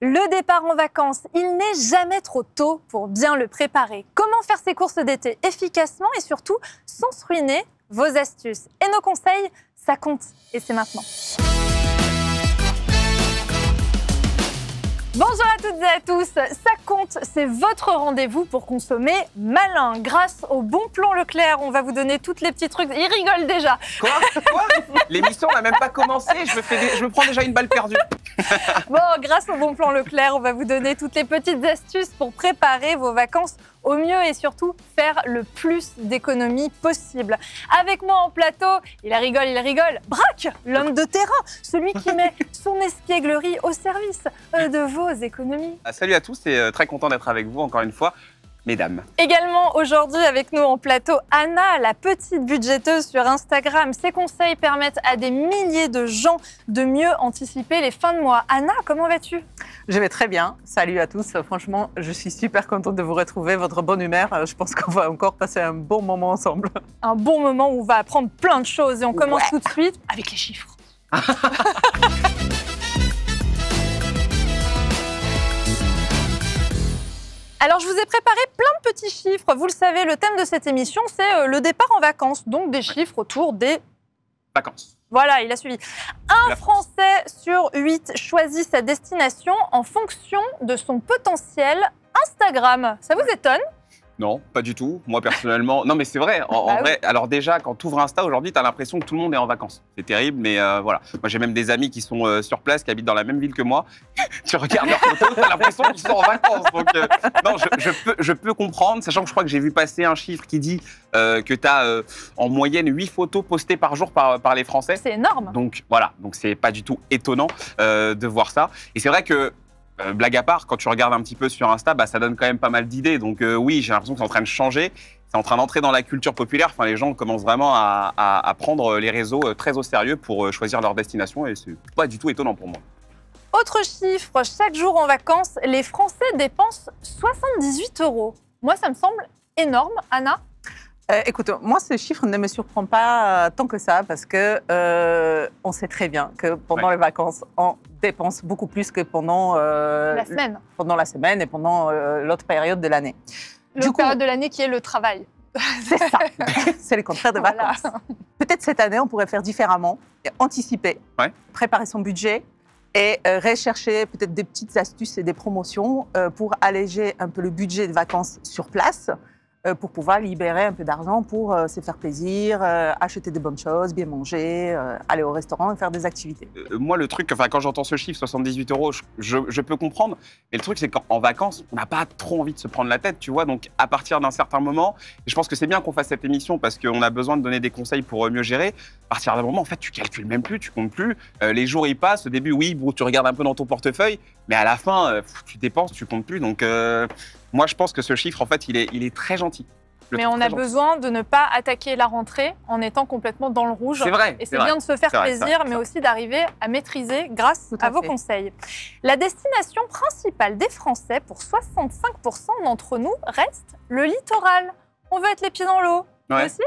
Le départ en vacances, il n'est jamais trop tôt pour bien le préparer. Comment faire ses courses d'été efficacement et surtout sans se ruiner? Vos astuces et nos conseils, ça compte et c'est maintenant. Bonjour à toutes et à tous, ça compte, c'est votre rendez-vous pour consommer malin. Grâce au bon plan Leclerc, on va vous donner toutes les petits trucs. Il rigole déjà. Quoi? L'émission n'a même pas commencé, je me prends déjà une balle perdue. Bon, grâce au bon plan Leclerc, on va vous donner toutes les petites astuces pour préparer vos vacances au mieux et surtout faire le plus d'économies possible. Avec moi en plateau, il rigole, Braque, l'homme de terrain, celui qui met son espièglerie au service de vos économies. Salut à tous et très content d'être avec vous encore une fois, mesdames. Également aujourd'hui avec nous en plateau, Anna, la petite budgéteuse sur Instagram. Ses conseils permettent à des milliers de gens de mieux anticiper les fins de mois. Anna, comment vas-tu? Je vais très bien. Salut à tous. Franchement, je suis super contente de vous retrouver. Votre bonne humeur, je pense qu'on va encore passer un bon moment ensemble. Un bon moment où on va apprendre plein de choses et on commence tout de suite avec les chiffres. Alors, je vous ai préparé plein de petits chiffres. Vous le savez, le thème de cette émission, c'est le départ en vacances. Donc, des chiffres autour des vacances. Voilà, il a suivi. Un Français sur 8 choisit sa destination en fonction de son potentiel Instagram. Ça vous étonne? Non, pas du tout. Moi, personnellement... Non, mais c'est vrai. En vrai, alors déjà, quand tu ouvres Insta, aujourd'hui, tu as l'impression que tout le monde est en vacances. C'est terrible, mais voilà. Moi, j'ai même des amis qui sont sur place, qui habitent dans la même ville que moi. Tu regardes leurs photos, tu as l'impression qu'ils sont en vacances. Donc, non, je peux comprendre, sachant que je crois que j'ai vu passer un chiffre qui dit que tu as en moyenne 8 photos postées par jour par les Français. C'est énorme. Donc, voilà. Donc, c'est pas du tout étonnant de voir ça. Et c'est vrai que blague à part, quand tu regardes un petit peu sur Insta, bah, ça donne quand même pas mal d'idées. Donc oui, j'ai l'impression que c'est en train de changer. C'est en train d'entrer dans la culture populaire. Enfin, les gens commencent vraiment à prendre les réseaux très au sérieux pour choisir leur destination. Et c'est pas du tout étonnant pour moi. Autre chiffre, chaque jour en vacances, les Français dépensent 78 €. Moi, ça me semble énorme. Anna? Écoute, moi, ce chiffre ne me surprend pas tant que ça parce que on sait très bien que pendant les vacances, on dépense beaucoup plus que pendant la semaine. Pendant la semaine et pendant l'autre période de l'année. L'autre période de l'année qui est le travail. C'est ça. C'est le contraire de vacances. Voilà. Peut-être cette année, on pourrait faire différemment, anticiper, préparer son budget et rechercher peut-être des petites astuces et des promotions pour alléger un peu le budget de vacances sur place. Pour pouvoir libérer un peu d'argent pour se faire plaisir, acheter des bonnes choses, bien manger, aller au restaurant et faire des activités. Moi, le truc, enfin, quand j'entends ce chiffre, 78 €, je peux comprendre. Mais le truc, c'est qu'en vacances, on n'a pas trop envie de se prendre la tête, tu vois. Donc, à partir d'un certain moment, et je pense que c'est bien qu'on fasse cette émission parce qu'on a besoin de donner des conseils pour mieux gérer. À partir d'un moment, en fait, tu calcules même plus, tu comptes plus. Les jours, ils passent. Au début, oui, bon, tu regardes un peu dans ton portefeuille. Mais à la fin, tu dépenses, tu comptes plus. Donc, moi, je pense que ce chiffre, en fait, il est très gentil. Mais on a besoin de ne pas attaquer la rentrée en étant complètement dans le rouge. C'est vrai. Et c'est bien de se faire plaisir, mais aussi d'arriver à maîtriser grâce à vos conseils. La destination principale des Français, pour 65% d'entre nous, reste le littoral. On veut être les pieds dans l'eau. Vous aussi?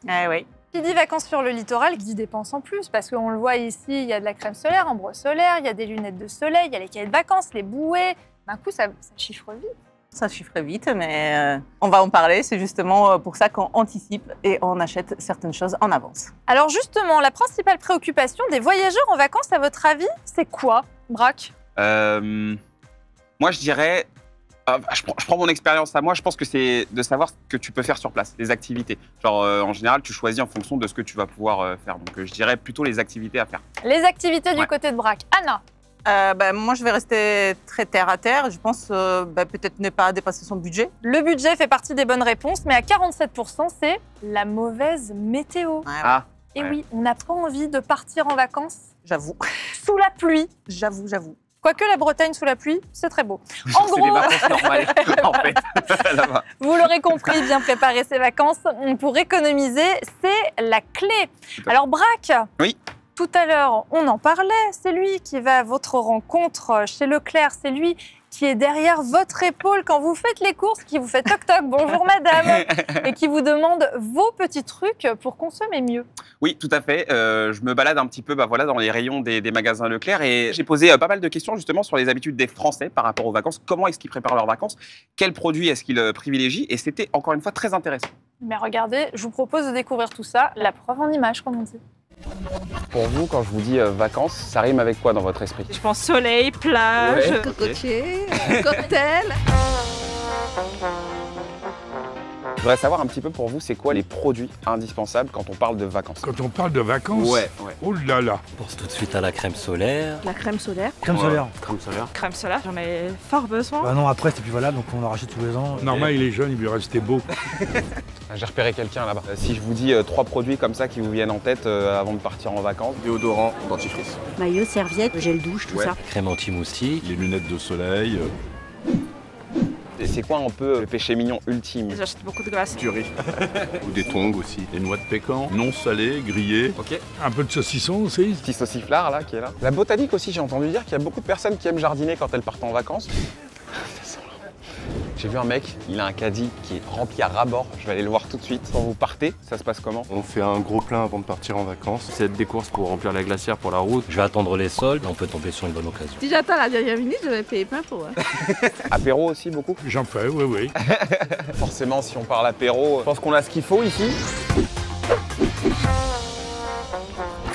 Oui. Qui dit vacances sur le littoral, qui dit dépenses en plus, parce qu'on le voit ici, il y a de la crème solaire, ombre solaire, il y a des lunettes de soleil, il y a les cahiers de vacances, les bouées. D'un coup, ça chiffre vite. Ça chiffre vite, mais on va en parler. C'est justement pour ça qu'on anticipe et on achète certaines choses en avance. Alors justement, la principale préoccupation des voyageurs en vacances, à votre avis, c'est quoi, Braque? Moi, je dirais... je prends mon expérience à moi, je pense que c'est de savoir ce que tu peux faire sur place, les activités. Genre, en général, tu choisis en fonction de ce que tu vas pouvoir faire. Donc, je dirais plutôt les activités à faire. Les activités du côté de Braque. Anna? Moi, je vais rester très terre à terre. Je pense peut-être ne pas dépasser son budget. Le budget fait partie des bonnes réponses, mais à 47%, c'est la mauvaise météo. Et oui, on n'a pas envie de partir en vacances. J'avoue. Sous la pluie. J'avoue. Quoique la Bretagne sous la pluie, c'est très beau. En gros, c'est des vacances normales, en fait, là-bas. Vous l'aurez compris, bien préparer ses vacances pour économiser, c'est la clé. Alors, Braque, oui. Tout à l'heure, on en parlait, c'est lui qui va à votre rencontre chez Leclerc, c'est lui qui est derrière votre épaule quand vous faites les courses, qui vous fait toc-toc, bonjour madame, et qui vous demande vos petits trucs pour consommer mieux. Oui, tout à fait. Je me balade un petit peu voilà, dans les rayons des magasins Leclerc et j'ai posé pas mal de questions justement sur les habitudes des Français par rapport aux vacances. Comment est-ce qu'ils préparent leurs vacances? Quels produits est-ce qu'ils privilégient? Et c'était encore une fois très intéressant. Mais regardez, je vous propose de découvrir tout ça, la preuve en image, comme on dit. Pour vous, quand je vous dis vacances, ça rime avec quoi dans votre esprit? Je pense soleil, plage, Ouais. Cocotier, cocktail. Je voudrais savoir un petit peu pour vous, c'est quoi les produits indispensables quand on parle de vacances? Quand on parle de vacances, Ouais. oh là là, On pense tout de suite à la crème solaire. la crème solaire. Crème solaire. Crème solaire. Crème solaire, j'en ai fort besoin. Bah non, après, c'est plus valable, donc on en rachète tous les ans. Normal, il est jeune, il lui restait beau. J'ai repéré quelqu'un là-bas. Si je vous dis 3 produits comme ça qui vous viennent en tête avant de partir en vacances. Déodorant, dentifrice. Maillot, serviette, gel douche, tout Ouais. ça. Crème anti-moustique. Les lunettes de soleil. Et c'est quoi un peu le péché mignon ultime? J'achète beaucoup de glace. Du riz. Ou des tongs aussi. Des noix de pécan, non salées, grillées. Ok. Un peu de saucisson aussi. Petit sauciflard là qui est là. La botanique aussi, j'ai entendu dire qu'il y a beaucoup de personnes qui aiment jardiner quand elles partent en vacances. J'ai vu un mec, il a un caddie qui est rempli à ras-bord. Je vais aller le voir tout de suite. Quand vous partez, ça se passe comment? On fait un gros plein avant de partir en vacances. C'est des courses pour remplir la glacière pour la route. Je vais attendre les soldes, on peut tomber sur une bonne occasion. Si j'attends la dernière minute, je vais payer plein pot. Apéro aussi beaucoup? J'en fais, oui, oui. Forcément, si on parle apéro, je pense qu'on a ce qu'il faut ici.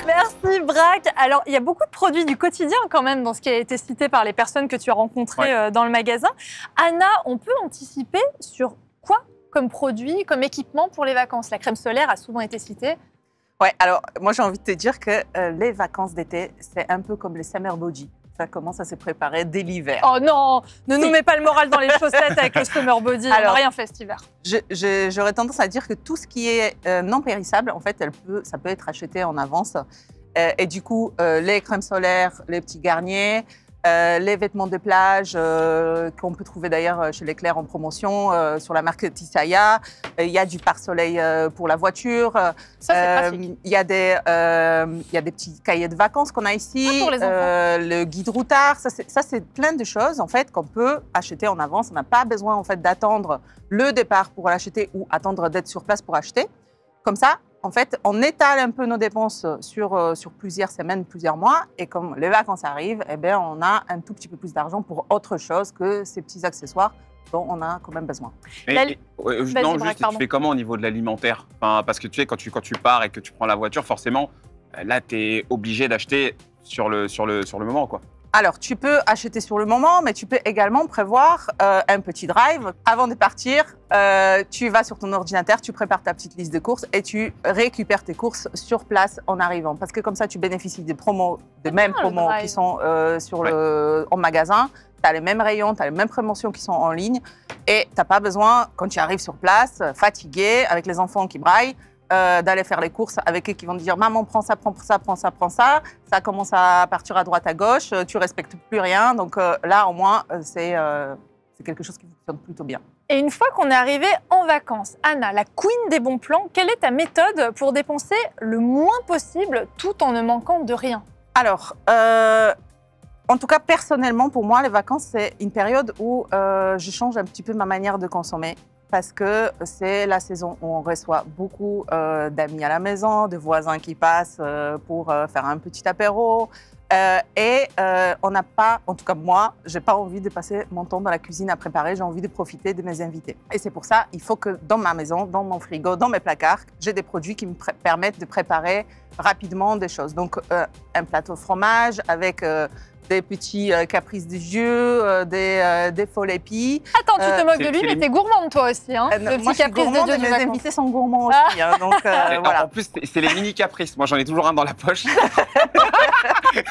Merci Braque. Alors, il y a beaucoup de produits du quotidien quand même dans ce qui a été cité par les personnes que tu as rencontrées dans le magasin. Anna, on peut anticiper sur quoi comme produit, comme équipement pour les vacances? La crème solaire a souvent été citée. Ouais, alors moi j'ai envie de te dire que les vacances d'été, c'est un peu comme les summer body. Ça commence à se préparer dès l'hiver. Oh non, ne nous mets pas le moral dans les chaussettes avec le summer body, on n'a Alors, rien fait cet hiver. J'aurais tendance à dire que tout ce qui est non périssable, en fait, ça peut être acheté en avance. Et du coup, les crèmes solaires, les petits garniers, les vêtements de plage qu'on peut trouver d'ailleurs chez Leclerc en promotion sur la marque Tisaya. Il y a du pare-soleil pour la voiture. Ça, c'est pratique. Il y a des petits cahiers de vacances qu'on a ici. Ah, pour les enfants. Le guide routard. Ça, c'est plein de choses en fait qu'on peut acheter en avance. On n'a pas besoin en fait d'attendre le départ pour l'acheter ou attendre d'être sur place pour acheter. Comme ça, en fait, on étale un peu nos dépenses sur plusieurs semaines, plusieurs mois. Et comme les vacances arrivent, eh bien, on a un tout petit peu plus d'argent pour autre chose que ces petits accessoires dont on a quand même besoin. Mais, non, Braque, juste, pardon. tu fais comment au niveau de l'alimentaire? Parce que tu sais, quand tu pars et que tu prends la voiture, forcément, là, tu es obligé d'acheter sur le moment, quoi. Alors, tu peux acheter sur le moment, mais tu peux également prévoir un petit drive. Avant de partir, tu vas sur ton ordinateur, tu prépares ta petite liste de courses et tu récupères tes courses sur place en arrivant. Parce que comme ça, tu bénéficies des promos, des mêmes promos qui sont en magasin. Tu as les mêmes rayons, tu as les mêmes promotions qui sont en ligne. Et tu n'as pas besoin, quand tu arrives sur place, fatigué, avec les enfants qui braillent, d'aller faire les courses avec eux qui vont te dire « Maman, prends ça, prends ça, prends ça, prends ça ». Ça commence à partir à droite, à gauche, tu respectes plus rien. Donc là, au moins, c'est quelque chose qui fonctionne plutôt bien. Et une fois qu'on est arrivé en vacances, Anna, la queen des bons plans, quelle est ta méthode pour dépenser le moins possible tout en ne manquant de rien? Alors, en tout cas, personnellement, pour moi, les vacances, c'est une période où je change un petit peu ma manière de consommer. Parce que c'est la saison où on reçoit beaucoup d'amis à la maison, de voisins qui passent pour faire un petit apéro. Et on n'a pas, en tout cas moi, j'ai pas envie de passer mon temps dans la cuisine à préparer, j'ai envie de profiter de mes invités. Et c'est pour ça, il faut que dans ma maison, dans mon frigo, dans mes placards, j'ai des produits qui me permettent de préparer rapidement des choses. Donc un plateau de fromage avec des petits caprices de yeux, des faux épis. Attends, tu te moques de lui, c'est mais les- t'es gourmande toi aussi, hein? Le Moi, petit je suis caprice gourmande de et Dieu du mes vacances. invités sont gourmands aussi. Hein, donc voilà. En plus, c'est les mini caprices. Moi, j'en ai toujours un dans la poche.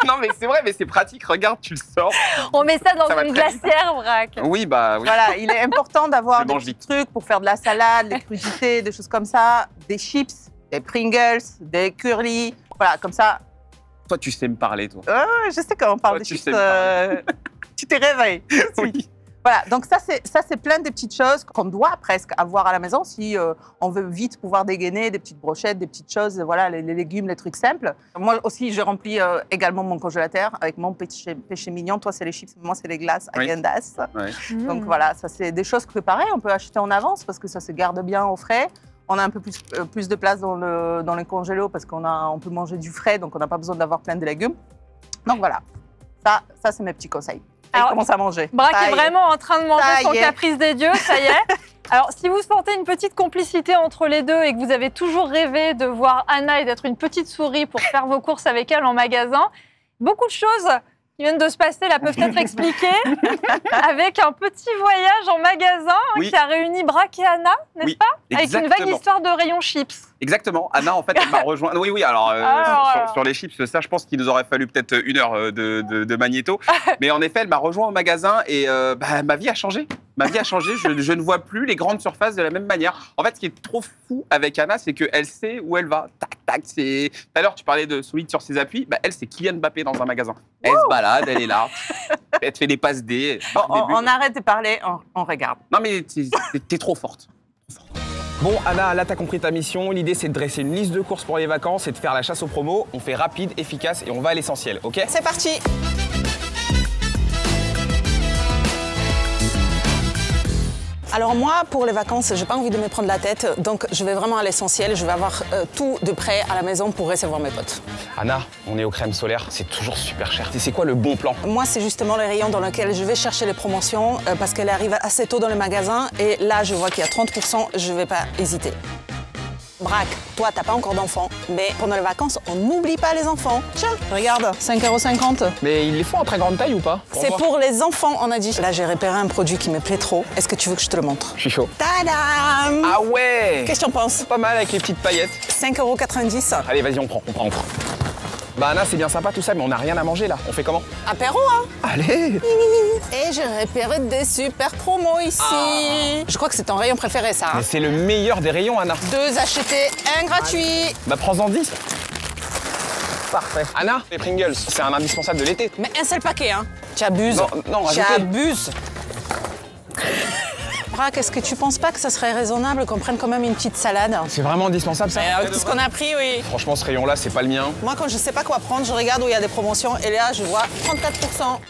Non, mais c'est vrai, mais c'est pratique. Regarde, tu le sors. On met ça dans Ça va une très vite. glacière, Braque. Oui, bah oui. Voilà, il est important d'avoir Je des mange petits vite. trucs pour faire de la salade, des crudités, des choses comme ça, des chips, des Pringles, des curly. Voilà, comme ça. Toi, tu sais me parler, toi. Je sais quand on parle Toi, de tu chips, sais me tu t'es réveillé. Oui. Voilà, donc ça c'est plein de petites choses qu'on doit presque avoir à la maison si on veut vite pouvoir dégainer des petites brochettes, des petites choses, voilà, les légumes, les trucs simples. Moi aussi, je remplis également mon congélateur avec mon péché mignon. Toi, c'est les chips, moi, c'est les glaces Häagen-Dazs. Donc voilà, ça c'est des choses que pareil, on peut acheter en avance parce que ça se garde bien au frais. On a un peu plus de place dans le congélo parce on peut manger du frais, donc on n'a pas besoin d'avoir plein de légumes. Donc voilà, ça c'est mes petits conseils. Alors, commence à manger. Braque est vraiment en train de manger son caprice des dieux, ça y est. Alors, si vous sentez une petite complicité entre les deux et que vous avez toujours rêvé de voir Anna et d'être une petite souris pour faire vos courses avec elle en magasin, beaucoup de choses qui viennent de se passer là peuvent être expliquées avec un petit voyage en magasin qui a réuni Braque et Anna, n'est-ce pas? Avec une vague histoire de rayon chips. Exactement. Anna, en fait, elle m'a rejoint. Oui, alors, sur les chips, ça, je pense qu'il nous aurait fallu peut-être 1 heure de magnéto. Mais en effet, elle m'a rejoint au magasin et ma vie a changé. Ma vie a changé. Je ne vois plus les grandes surfaces de la même manière. En fait, ce qui est trop fou avec Anna, c'est qu'elle sait où elle va. Tac, tac. Tout à l'heure, tu parlais de solide sur ses appuis. Elle, c'est Kylian Mbappé dans un magasin. Elle se balade, elle est là. Elle te fait des passes D. On arrête de parler, on regarde. Non, mais t'es trop forte. Bon, Anna, là, t'as compris ta mission. L'idée, c'est de dresser une liste de courses pour les vacances et de faire la chasse aux promos. On fait rapide, efficace et on va à l'essentiel, ok? C'est parti! Alors moi, pour les vacances, j'ai pas envie de me prendre la tête, donc je vais vraiment à l'essentiel. Je vais avoir tout de prêt à la maison pour recevoir mes potes. Anna, on est aux crèmes solaires, c'est toujours super cher. C'est quoi le bon plan? Moi, c'est justement les rayons dans lesquels je vais chercher les promotions parce qu'elles arrivent assez tôt dans le magasin et là, je vois qu'il y a 30%, je vais pas hésiter. Braque, toi, t'as pas encore d'enfants, mais pendant les vacances, on n'oublie pas les enfants. Tiens, regarde, 5,50 €. Mais ils les font en très grande taille ou pas? C'est pour les enfants, on a dit. Là, j'ai repéré un produit qui me plaît trop. Est-ce que tu veux que je te le montre? Je suis chaud. Tadam! Ah ouais! Qu'est-ce que tu en penses? Pas mal avec les petites paillettes. 5,90 €. Allez, vas-y, on prend. Bah Anna, c'est bien sympa tout ça, mais on n'a rien à manger là. On fait comment? Apéro, hein? Allez! Et j'ai repéré des super promos ici. Je crois que c'est ton rayon préféré, ça. Mais c'est le meilleur des rayons, Anna. 2 achetés, 1 gratuit. Bah prends-en 10. Parfait. Anna, les Pringles, c'est un indispensable de l'été. Mais un seul paquet, hein? Tu abuses. Non, tu abuses. Braque, est-ce que tu penses pas que ça serait raisonnable qu'on prenne quand même une petite salade? C'est vraiment indispensable ça? Avec tout ce qu'on a pris, oui. Franchement, ce rayon-là, c'est pas le mien. Moi, quand je sais pas quoi prendre, je regarde où il y a des promotions et là, je vois 34%.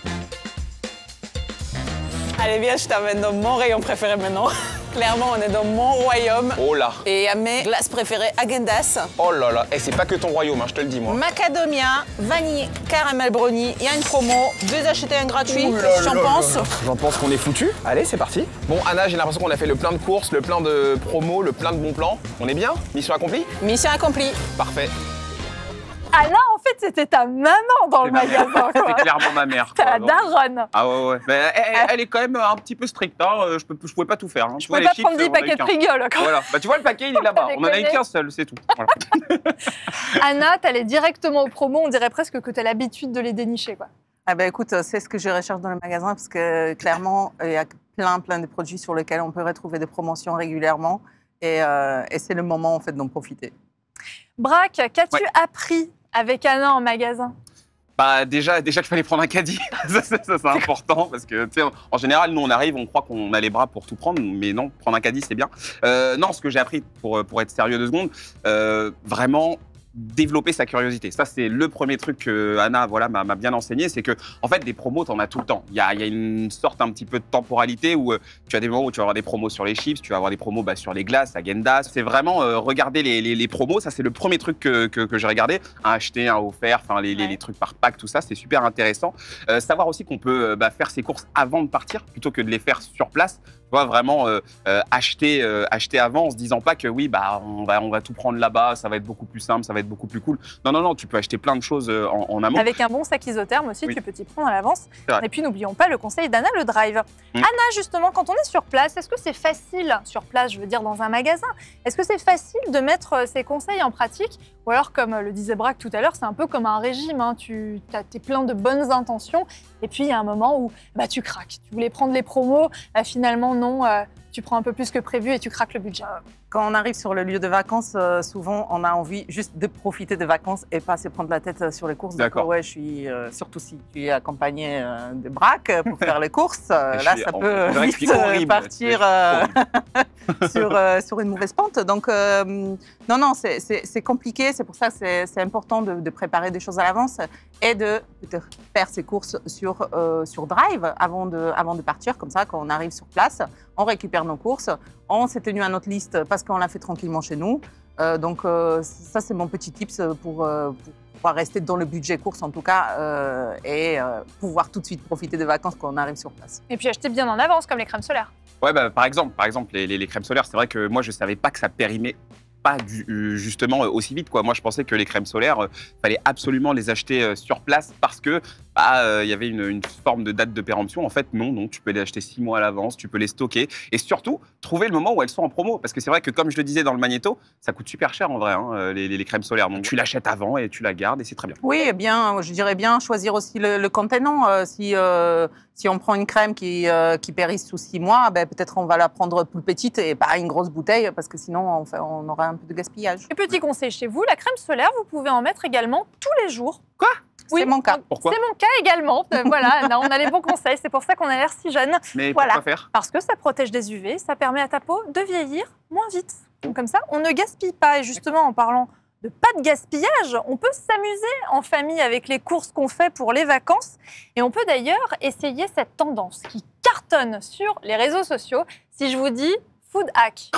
Allez, viens, je t'amène dans mon rayon préféré maintenant. Clairement, on est dans mon royaume. Oh là! Et à mes glaces préférées, Häagen-Dazs. Oh là là! Et c'est pas que ton royaume, hein, je te le dis, moi. Macadamia, vanille, caramel brownie. Il y a une promo, 2 achetés, 1 gratuit. Qu'est-ce que tu en penses? J'en pense qu'on est foutu. Allez, c'est parti. Bon, Anna, j'ai l'impression qu'on a fait le plein de courses, le plein de promos, le plein de bons plans. On est bien? Mission accomplie? Mission accomplie. Parfait. Anna, en fait, c'était ta maman dans le magasin. C'est clairement ma mère. C'est la daronne. Ah ouais. Mais elle est quand même un petit peu stricte. Hein. Je pouvais pas tout faire. Hein. Je pouvais pas prendre 10 paquets de Pringles. Voilà. Bah, tu vois, le paquet, il est là-bas. On en a eu qu'un seul, c'est tout. Voilà. Anna, t'allais directement aux promos. On dirait presque que t'as l'habitude de les dénicher, quoi. Ah ben écoute, c'est ce que je recherche dans le magasin parce que clairement, il y a plein de produits sur lesquels on peut retrouver des promotions régulièrement et c'est le moment en fait d'en profiter. Braque, qu'as-tu appris avec Anna en magasin? Bah déjà qu'il fallait prendre un caddie, ça c'est important parce que tu sais, en général nous on arrive, on croit qu'on a les bras pour tout prendre, mais non, prendre un caddie c'est bien. Non, ce que j'ai appris pour être sérieux 2 secondes, vraiment développer sa curiosité. Ça, c'est le premier truc que Anna m'a bien enseigné, c'est que en fait, des promos, t'en as tout le temps. Il y a une sorte un petit peu de temporalité où tu as des moments où tu vas avoir des promos sur les chips, tu vas avoir des promos sur les glaces, Häagen-Dazs. C'est vraiment regarder les promos. Ça, c'est le premier truc que j'ai regardé. Un acheté, un offert, enfin les trucs par pack, tout ça, c'est super intéressant. Savoir aussi qu'on peut faire ses courses avant de partir plutôt que de les faire sur place. Tu vois, vraiment acheter avant en se disant pas que oui, on va tout prendre là-bas, ça va être beaucoup plus simple, ça va être beaucoup plus cool. Non, tu peux acheter plein de choses en amont. Avec un bon sac isotherme aussi, tu peux t'y prendre à l'avance. Et puis n'oublions pas le conseil d'Anna, le drive. Anna, justement, quand on est sur place, est-ce que c'est facile, sur place, je veux dire dans un magasin, est-ce que c'est facile de mettre ces conseils en pratique? Ou alors, comme le disait Braque tout à l'heure, c'est un peu comme un régime, hein. T'es plein de bonnes intentions et puis il y a un moment où tu craques. Tu voulais prendre les promos, finalement non, tu prends un peu plus que prévu et tu craques le budget. Quand on arrive sur le lieu de vacances, souvent, on a envie juste de profiter des vacances et pas se prendre la tête sur les courses. D'accord. Ouais, je suis, surtout si tu es accompagné de Braque pour faire les courses, là, ça peut vite partir sur une mauvaise pente. Donc, non, c'est compliqué. C'est pour ça que c'est important de préparer des choses à l'avance et de faire ses courses sur Drive avant de partir. Comme ça, quand on arrive sur place, on récupère nos courses. On s'est tenu à notre liste parce qu'on l'a fait tranquillement chez nous. Donc, ça, c'est mon petit tips pour pouvoir rester dans le budget course, en tout cas, et pouvoir tout de suite profiter des vacances quand on arrive sur place. Et puis acheter bien en avance, comme les crèmes solaires. Ouais, bah, par exemple les crèmes solaires, c'est vrai que moi, je ne savais pas que ça périmait pas justement aussi vite, quoi. Moi, je pensais que les crèmes solaires, fallait absolument les acheter sur place parce que il y avait une forme de date de péremption. En fait, non, tu peux les acheter 6 mois à l'avance, tu peux les stocker et surtout trouver le moment où elles sont en promo. Parce que c'est vrai que, comme je le disais dans le magnéto, ça coûte super cher en vrai, hein, les crèmes solaires. Donc, tu l'achètes avant et tu la gardes et c'est très bien. Oui, eh bien, je dirais bien choisir aussi le contenant. Si on prend une crème qui périsse sous 6 mois, peut-être on va la prendre plus petite et pas une grosse bouteille parce que sinon, on aura un peu de gaspillage. Et petit conseil chez vous, la crème solaire, vous pouvez en mettre également tous les jours. Quoi? Oui, c'est mon cas. Pourquoi? C'est mon cas également. Voilà, on a les bons conseils. C'est pour ça qu'on a l'air si jeune. Mais voilà. pourquoi faire? Parce que ça protège des UV, ça permet à ta peau de vieillir moins vite. Donc comme ça, on ne gaspille pas. Et justement, en parlant de pas de gaspillage, on peut s'amuser en famille avec les courses qu'on fait pour les vacances. Et on peut d'ailleurs essayer cette tendance qui cartonne sur les réseaux sociaux. Si je vous dis food hack.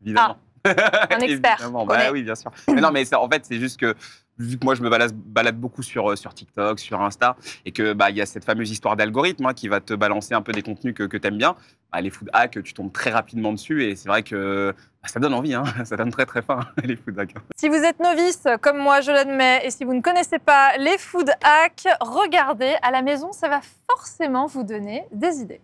Évidemment. Un expert. Bah, oui, bien sûr. Mais non, mais ça, en fait, c'est juste que vu que moi je me balade beaucoup sur TikTok, sur Insta, et que il y a cette fameuse histoire d'algorithme qui va te balancer un peu des contenus que tu aimes bien, les food hacks, tu tombes très rapidement dessus et c'est vrai que ça donne envie, hein, ça donne très très faim les food hacks. Si vous êtes novice, comme moi je l'admets, et si vous ne connaissez pas les food hacks, regardez à la maison, ça va forcément vous donner des idées.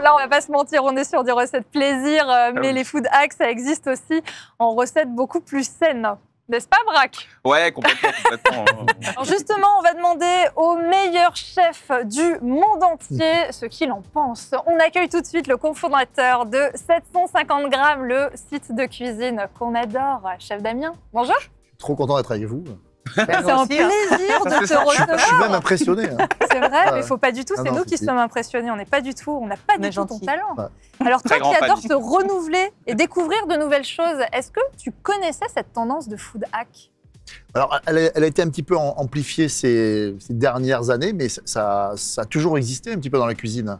Là, on va pas se mentir, on est sur des recettes plaisir, mais les food hacks, ça existe aussi en recettes beaucoup plus saines. N'est-ce pas, Braque? Ouais, complètement. Alors justement, on va demander au meilleur chef du monde entier ce qu'il en pense. On accueille tout de suite le cofondateur de 750 grammes, le site de cuisine qu'on adore, chef Damien. Bonjour. Je suis trop content d'être avec vous. C'est un plaisir de te recevoir. Je suis même impressionné. Hein. C'est vrai, mais il ne faut pas du tout. C'est nous qui sommes impressionnés. On n'a pas du tout ton talent. Ouais. Alors toi qui adores te renouveler et découvrir de nouvelles choses, est-ce que tu connaissais cette tendance de food hack? Alors, elle a été un petit peu amplifiée ces dernières années, mais ça a toujours existé un petit peu dans la cuisine.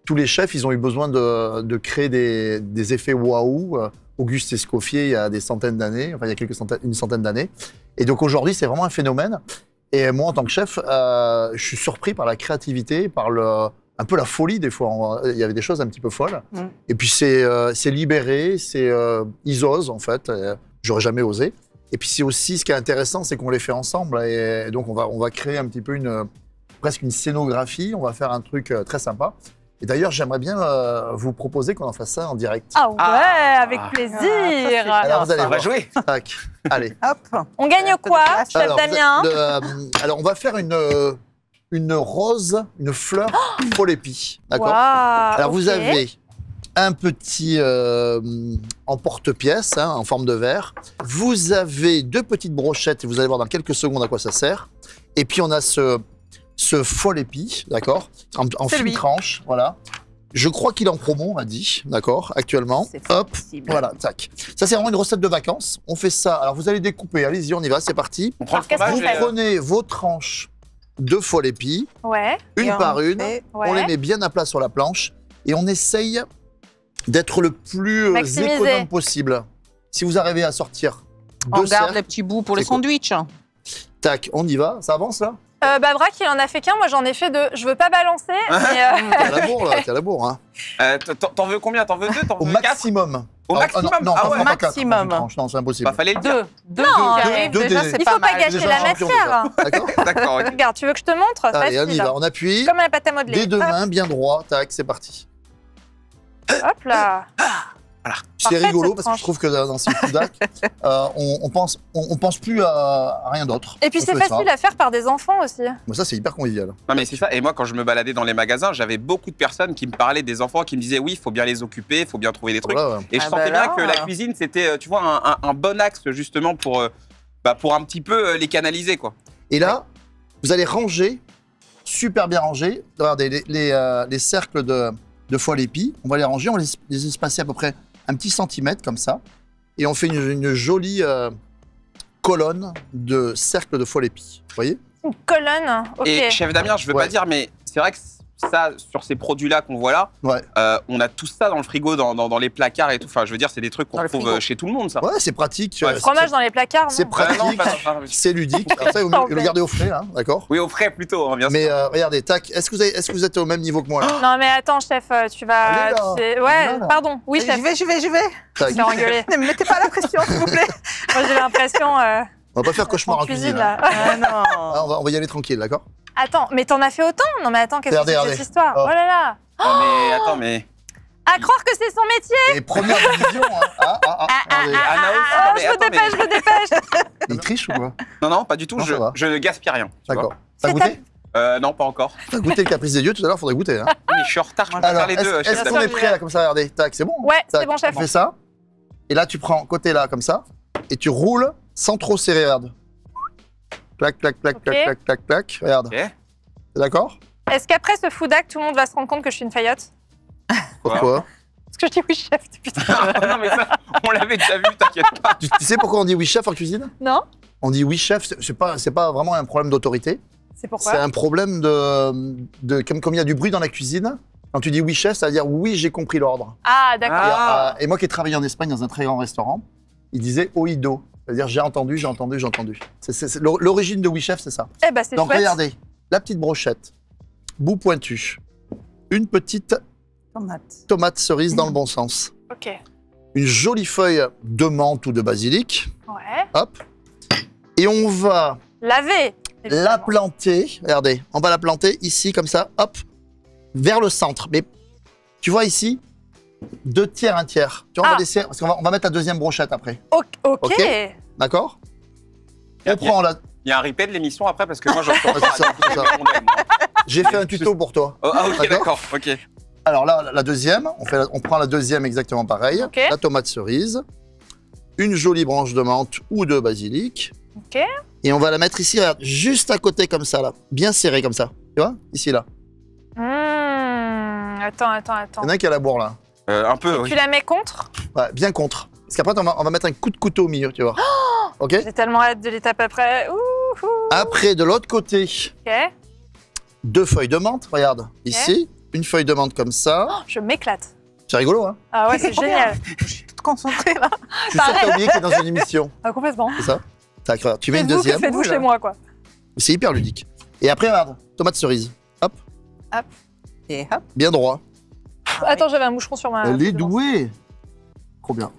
Tous les chefs, ils ont eu besoin de créer des effets waouh. Auguste Escoffier, il y a des centaines d'années, enfin il y a une centaine d'années. Et donc aujourd'hui, c'est vraiment un phénomène. Et moi, en tant que chef, je suis surpris par la créativité, par un peu la folie des fois. Il y avait des choses un petit peu folles. Et puis c'est libéré, ils osent en fait. J'aurais jamais osé. Et puis c'est aussi, ce qui est intéressant, c'est qu'on les fait ensemble. Et donc on va créer un petit peu presque une scénographie. On va faire un truc très sympa. Et d'ailleurs, j'aimerais bien vous proposer qu'on en fasse ça en direct. Ah ouais, avec plaisir. Alors vous allez On va voir. jouer. Tac. Allez. Hop. On gagne quoi, chef Alors, Damien? Alors on va faire une rose, une fleur pour l'épi. D'accord. Wow, Alors vous ok. avez un petit en porte-pièce, hein, en forme de verre. Vous avez 2 petites brochettes, et vous allez voir dans quelques secondes à quoi ça sert. Et puis on a ce fol épi, d'accord, en fine tranche, voilà. Je crois qu'il est en promo, on m'a dit, d'accord, actuellement. Hop, voilà, tac. Ça, c'est vraiment une recette de vacances. On fait ça. Alors, vous allez découper. Allez-y, on y va, c'est parti. On prend le fromage. Vous prenez vos tranches de fol épi, Ouais. une par une. On les Ouais. met bien à plat sur la planche et on essaye d'être le plus Maximisé. économe possible. Si vous arrivez à sortir On 2 garde cercles, les petits bouts pour les c'est cool. sandwichs. Tac, on y va. Ça avance là? Braque, il en a fait qu'un. Moi, j'en ai fait 2. Je veux pas balancer, mais T'es à la bourre là, t'es à la bourre. Hein. T'en veux combien? T'en veux 2? T'en Au veux 4? maximum. Au maximum? Non, Ah ouais. pas 4. Maximum. Non, c'est impossible. Bah, fallait le dire. 2 Non, qui arrivent, deux déjà, des- c'est il pas faut pas mal. gâcher Déjà la champion, matière. D'accord. D'accord, ok. Regarde, tu veux que je te montre? Allez, on y Facile. va. On appuie. Comme la pâte à modeler. Des 2 Hop, mains, bien droit. Tac, c'est parti. hop là. C'est Parfaite, rigolo cette parce que tranche. je trouve que dans ces Foudac, on pense plus à rien d'autre. Et puis, On c'est fait facile ça. à faire par des enfants aussi. Mais ça, c'est hyper convivial. Non mais c'est ça, et moi quand je me baladais dans les magasins, j'avais beaucoup de personnes qui me parlaient des enfants, qui me disaient oui, il faut bien les occuper, il faut bien trouver des trucs. Voilà, ouais. Et je Ah sentais bah bien que là. la cuisine, c'était, tu vois, un bon axe justement pour un petit peu les canaliser, quoi. Et là, vous allez ranger, super bien ranger. Regardez, les cercles de foie l'épi, on va les ranger, on va les espacer à peu près un petit centimètre comme ça. Et on fait une jolie colonne de cercles de foie l'épi. Vous voyez? Une colonne. Ok. Et chef Damien, je veux Ouais. pas dire, mais c'est vrai que ça, sur ces produits-là qu'on voit là, Ouais. on a tout ça dans le frigo, dans les placards et tout. Enfin, je veux dire, c'est des trucs qu'on Dans le trouve frigo. chez tout le monde, ça. Ouais, c'est pratique. Ouais. Fromage dans les placards. C'est non pratique, non, pas- c'est ludique. Après, il faut le garder au frais, hein, d'accord? Oui, au frais plutôt, hein, bien sûr. Mais regardez, tac, est-ce que vous êtes au même niveau que moi là? Non, mais attends, chef, tu vas. Allez, là. Ouais, Allez, là. pardon. Oui, chef. J'y vais. Tac. Je vais engueuler. Ne me mettez pas la pression, s'il vous plaît. Moi, j'ai l'impression. On va pas faire cauchemar En en cuisine. cuisine, Hein. là. Ah non. Ah, on va y aller tranquille, d'accord? Attends, mais t'en as fait autant? Non, mais attends, qu'est-ce que c'est que Regardez, cette histoire? hop. Oh là là. Ah, mais attends, mais. À croire que c'est son métier. Et première division, hein. Regardez. Anna aussi, Ah, mais je me attends, mais- dépêche, je me dépêche. Il triche ou quoi? Non, non, pas du tout, Non, ça va. je ne gaspille rien. tu vois. D'accord. T'as C'est goûté? Non, pas encore. T'as goûté le caprice des dieux tout à l'heure, faudrait goûter. Hein. Mais je suis en retard, je peux Alors, faire les deux, chef est-ce qu'on Damien. est prêt là, comme ça? Regardez, tac, c'est bon? Ouais, c'est Tac, bon, chef. On fait ça. Et là, tu prends côté là, comme ça, et tu roules sans trop serrer, regarde. Clac, clac, clac, Ok. clac, clac, clac, clac. Regarde. Ok. T'es d'accord? Est-ce qu'après ce foudac, tout le monde va se rendre compte que je suis une faillotte? Pourquoi? Parce que je dis oui, chef, putain. Non, mais ça, on l'avait déjà vu, t'inquiète pas. Tu sais pourquoi on dit oui chef en cuisine? Non? On dit oui chef, c'est pas vraiment un problème d'autorité. C'est C'est pourquoi? un problème comme il y a du bruit dans la cuisine. Quand tu dis oui chef, ça veut dire oui, j'ai compris l'ordre. Ah, d'accord. Et moi qui ai travaillé en Espagne dans un très grand restaurant, il disait oído. C'est-à-dire j'ai entendu, j'ai entendu, j'ai entendu. L'origine de oui chef, c'est ça. Eh ben, c'est Donc chouette. regardez, la petite brochette, bout pointu, une petite tomate cerise dans le bon sens, Ok. une jolie feuille de menthe ou de basilic, Ouais. hop, et on va Laver. la planter, regardez, on va la planter ici comme ça, hop, vers le centre. Mais tu vois ici, 2 tiers, 1 tiers. Tu vois, on va laisser, parce qu'on va mettre la deuxième brochette après. Ok. Ok. D'accord? On prend la... Il y a un replay de l'émission après parce que moi j'entends Ouais, c'est ça, c'est ça. J'ai fait un tuto pour toi. Oh, ah, ok, d'accord, ok. Alors là, la deuxième, on prend la deuxième exactement pareil. Ok. La tomate cerise, une jolie branche de menthe ou de basilic. Ok. Et on va la mettre ici, regarde, juste à côté comme ça, là. Bien serré comme ça. Tu vois? Ici, là. Attends. Il y en a un qui a la bourre, là. Un peu, oui. Tu la mets contre? Ouais, bien contre. Parce qu'après, on va mettre un coup de couteau au milieu, tu vois. Ok? J'ai tellement hâte de l'étape après. Ouh. Après, de l'autre côté, Ok. 2 feuilles de menthe, regarde. Ici, une feuille de menthe comme ça. Oh, je m'éclate. C'est rigolo, hein? Ah ouais, c'est génial. Je suis toute concentrée là. Je suis sûr que t'as oublié que t'es dans une émission. Ah, complètement. C'est ça? Tac, regarde, tu mets une Faites-vous que deuxième. faites-vous chez moi, quoi. C'est hyper ludique. Et après, regarde, tomate cerise. Hop. Hop. Et hop. Bien droit. Attends, j'avais un moucheron sur ma... Elle est douée. Trop bien.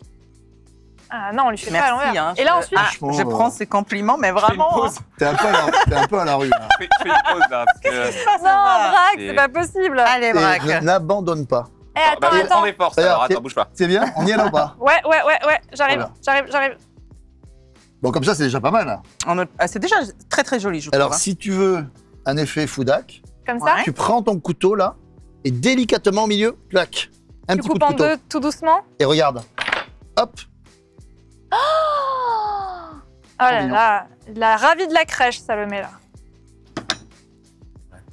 Ah non, on lui fait pas à Merci. l'envers. Hein, Et là, ensuite... Franchement, je prends ces compliments, mais vraiment. hein. T'es un peu à la rue. Là. Fais une pause là. Parce que... Non, Braque, C'est- c'est pas possible. Allez, Et Braque. N'abandonne pas. Eh, attends, Bah, attends. prends des forces Regarde, alors, attends, t'es- bouge pas. C'est bien? On y est là ou pas? Ouais, j'arrive, Voilà. j'arrive. Bon, comme ça, c'est déjà pas mal. Là. C'est déjà très très joli, je trouve. Alors, hein. si tu veux un effet Foudac, Comme ça. Ouais. tu prends ton couteau là et délicatement au milieu, clac. Un Tu petit coup coupes de en couteau. deux tout doucement. Et regarde. Hop. Oh là mignon. là, la ravie de la crèche, Salomé, là.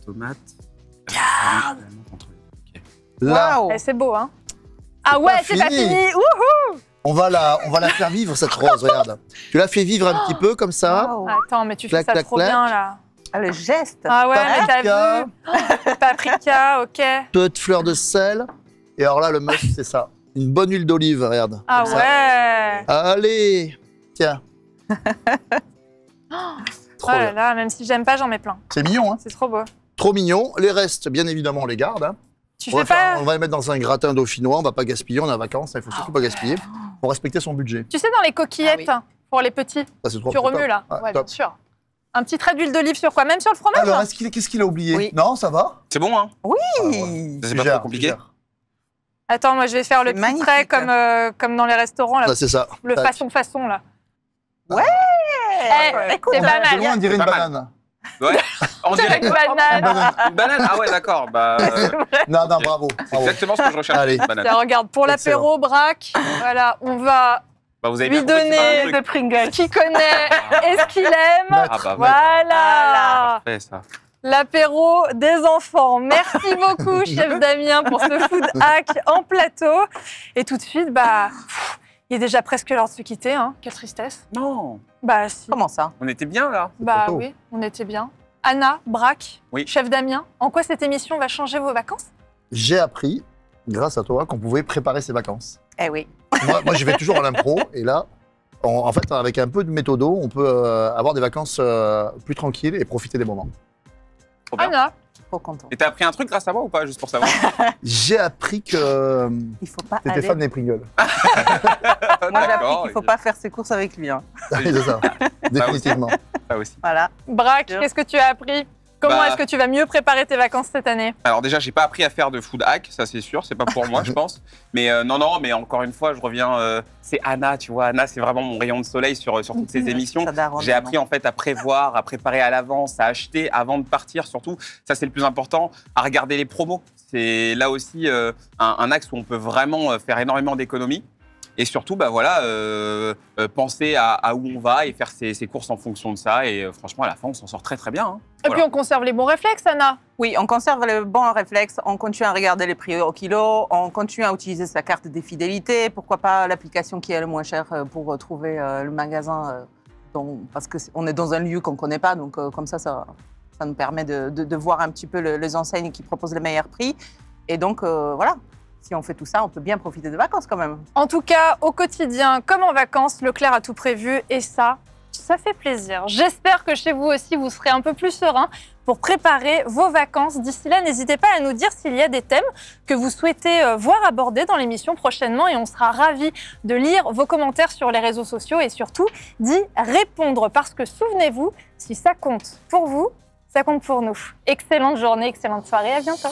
Tomate. Là, Waouh. Eh, c'est beau, hein. Ah ouais, pas c'est pas fini. fini. Ouhou. on va la faire vivre cette rose, regarde. Tu la fais vivre un petit peu comme ça. Waouh. Attends, mais tu fais Clac, ça clac, trop clac. bien, là. Ah, le geste. Ah ouais, mais Paprika. t'as vu. Oh, paprika, ok. Peu de fleurs de sel. Et alors là, le must, c'est ça. Une bonne huile d'olive, regarde. Ah comme ça. ouais. Allez, tiens. Oh Trop là bien. là, même si j'aime pas, j'en mets plein. C'est mignon, hein. C'est trop beau. Trop mignon. Les restes, bien évidemment, on les garde. Hein. Tu On fais va, faire- pas... on va les mettre dans un gratin dauphinois. On va pas gaspiller. On est en vacances. Il faut surtout pas gaspiller. Pour respecter son budget. Tu sais, dans les coquillettes, pour les petits, Ça, c'est trop tu top. remues, là. Ouais, Ouais, bien top. sûr. Un petit trait d'huile d'olive sur quoi? Même sur le fromage, Alors, hein. qu'est-ce qu'il a oublié? Oui. Non, ça va. C'est bon, hein? Oui. C'est Tu pas gères, trop compliqué. tu gères. Attends, moi, je vais faire le C'est petit magnifique. trait comme dans les restaurants, là. Là, c'est ça. Le Tac. façon, là. Ouais. Eh, Écoute, c'est pas De loin, on mal. dirait une Pas mal. banane. Ouais. On dirait Une banane. une banane. Ah ouais, d'accord. Bah, Non, non, bravo. c'est bravo. exactement ce que je recherche. Allez. Une banane. Tiens, regarde, pour l'apéro, Braque, voilà, on va Bah, vous avez lui bien compris que c'est pas donner mon truc. de Pringles. ce qu'il connaît et ce qu'il aime. Ah bah, Voilà. parfait ça. L'apéro des enfants. Merci beaucoup, chef Damien, pour ce food hack en plateau. Et tout de suite, bah, il est déjà presque l'heure de se quitter. Hein. Quelle tristesse. Non, Bah, si. Comment ça? on était bien là. Bah tôt. oui, on était bien. Anna, Braque, Oui. chef Damien, en quoi cette émission va changer vos vacances? J'ai appris, grâce à toi, qu'on pouvait préparer ses vacances. Eh oui. Moi, je vais toujours à l'impro. Et là, en fait, avec un peu de méthodo, on peut avoir des vacances plus tranquilles et profiter des moments. Trop bien. Anna, Trop content. Et t'as appris un truc grâce à moi ou pas, juste pour savoir? J'ai appris que Il faut pas t'étais aller. fan des Pringles. Moi, j'ai appris D'accord, qu'il faut ok. pas faire ses courses avec lui. Hein. C'est ça, définitivement. Ça aussi. Voilà. Braque, Sûr. qu'est-ce que tu as appris? Comment Bah- est-ce que tu vas mieux préparer tes vacances cette année? Alors déjà, j'ai pas appris à faire de food hack, ça c'est sûr, c'est pas pour moi, je pense. Mais non, mais encore une fois, je reviens. C'est Anna, tu vois. Anna, c'est vraiment mon rayon de soleil sur toutes ces émissions. Ça daronne, J'ai appris non. en fait à prévoir, à préparer à l'avance, à acheter avant de partir, surtout. Ça, c'est le plus important. À regarder les promos. C'est là aussi un axe où on peut vraiment faire énormément d'économies. Et surtout, bah voilà, penser à où on va et faire ses courses en fonction de ça. Et franchement, à la fin, on s'en sort très très bien. Hein. Et Voilà. puis on conserve les bons réflexes, Anna. Oui, on conserve le bon réflexe, on continue à regarder les prix au kilo, on continue à utiliser sa carte des fidélités, pourquoi pas l'application qui est le moins cher pour trouver le magasin, parce qu'on est dans un lieu qu'on ne connaît pas, donc comme ça nous permet de voir un petit peu les enseignes qui proposent les meilleurs prix. Et donc voilà, si on fait tout ça, on peut bien profiter de vacances quand même. En tout cas, au quotidien, comme en vacances, Leclerc a tout prévu et ça fait plaisir. J'espère que chez vous aussi, vous serez un peu plus serein pour préparer vos vacances. D'ici là, n'hésitez pas à nous dire s'il y a des thèmes que vous souhaitez voir abordés dans l'émission prochainement et on sera ravis de lire vos commentaires sur les réseaux sociaux et surtout d'y répondre parce que souvenez-vous, si ça compte pour vous, ça compte pour nous. Excellente journée, excellente soirée, à bientôt.